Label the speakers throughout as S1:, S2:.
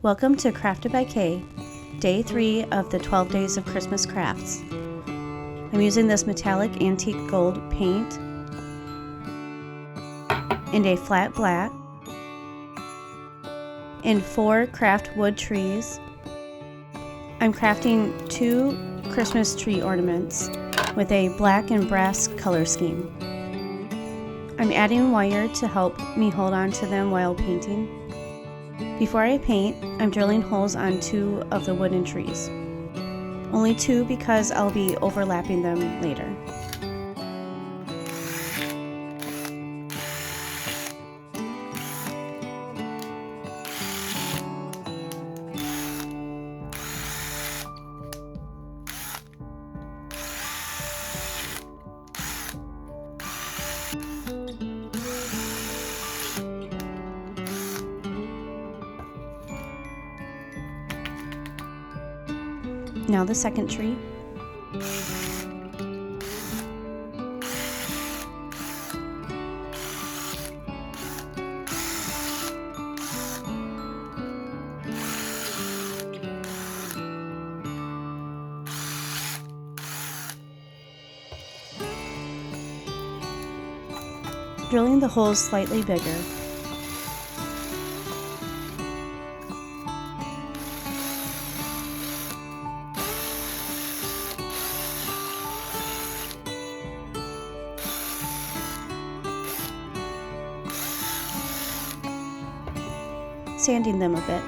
S1: Welcome to Crafted by Kay, Day 3 of the 12 Days of Christmas Crafts. I'm using this metallic antique gold paint and a flat black and 4 craft wood trees. I'm crafting 2 Christmas tree ornaments with a black and brass color scheme. I'm adding wire to help me hold on to them while painting. Before I paint, I'm drilling holes on 2 of the wooden trees. Only 2 because I'll be overlapping them later. Now the second tree. Drilling the holes slightly bigger. Sanding them a bit.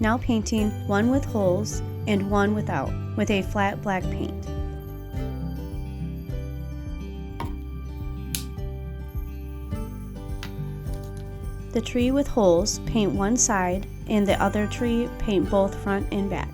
S1: Now painting one with holes and one without, with a flat black paint. The tree with holes, paint one side, and the other tree, paint both front and back.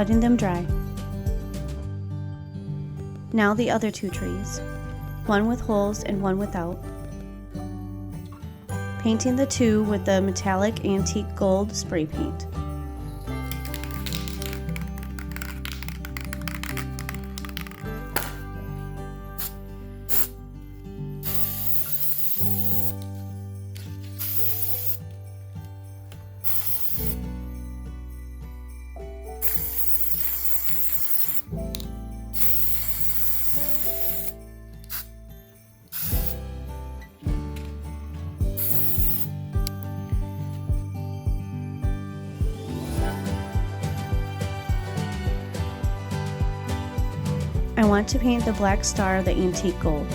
S1: letting them dry. Now the other two trees, one with holes and one without. Painting the two with the metallic antique gold spray paint. I want to paint the black star the antique gold.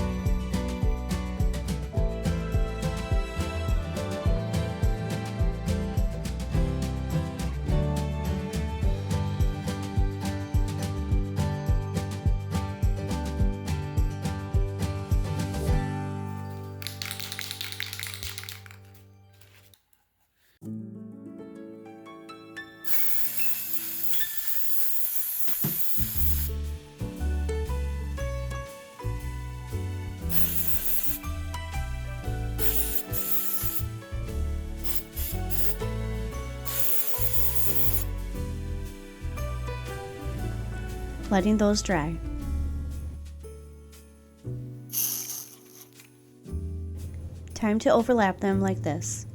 S1: Letting those dry. Time to overlap them like this.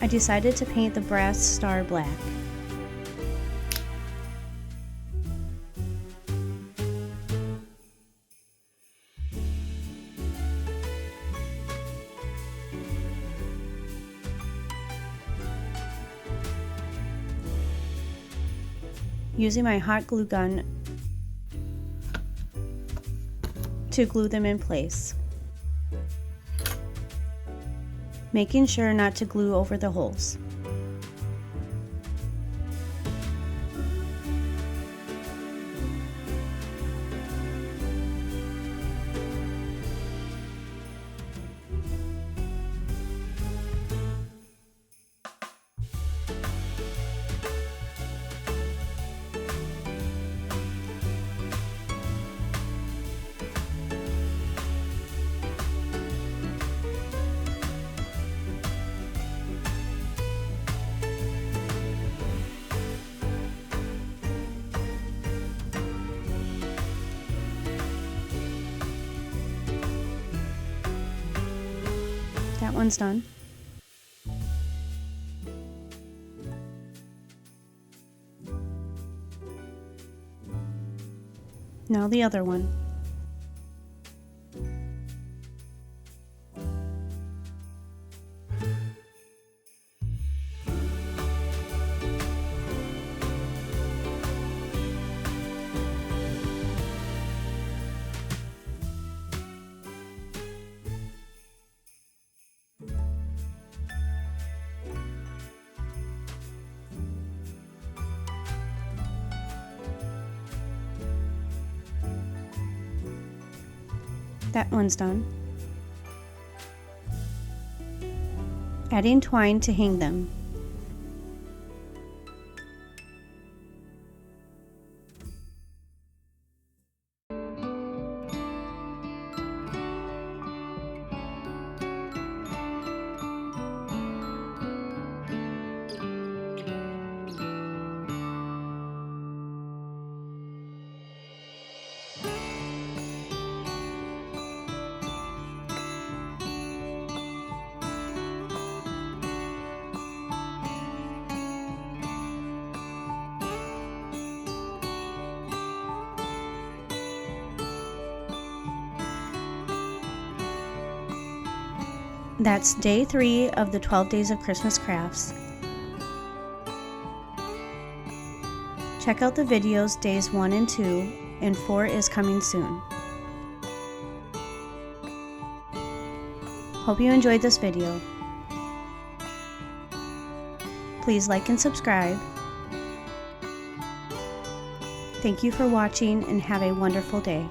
S1: I decided to paint the brass star black. Using my hot glue gun to glue them in place, making sure not to glue over the holes. That one's done. Now the other one. That one's done. Adding twine to hang them. That's day 3 of the 12 Days of Christmas Crafts. Check out the videos days 1 and 2, and 4 is coming soon. Hope you enjoyed this video. Please like and subscribe. Thank you for watching and have a wonderful day.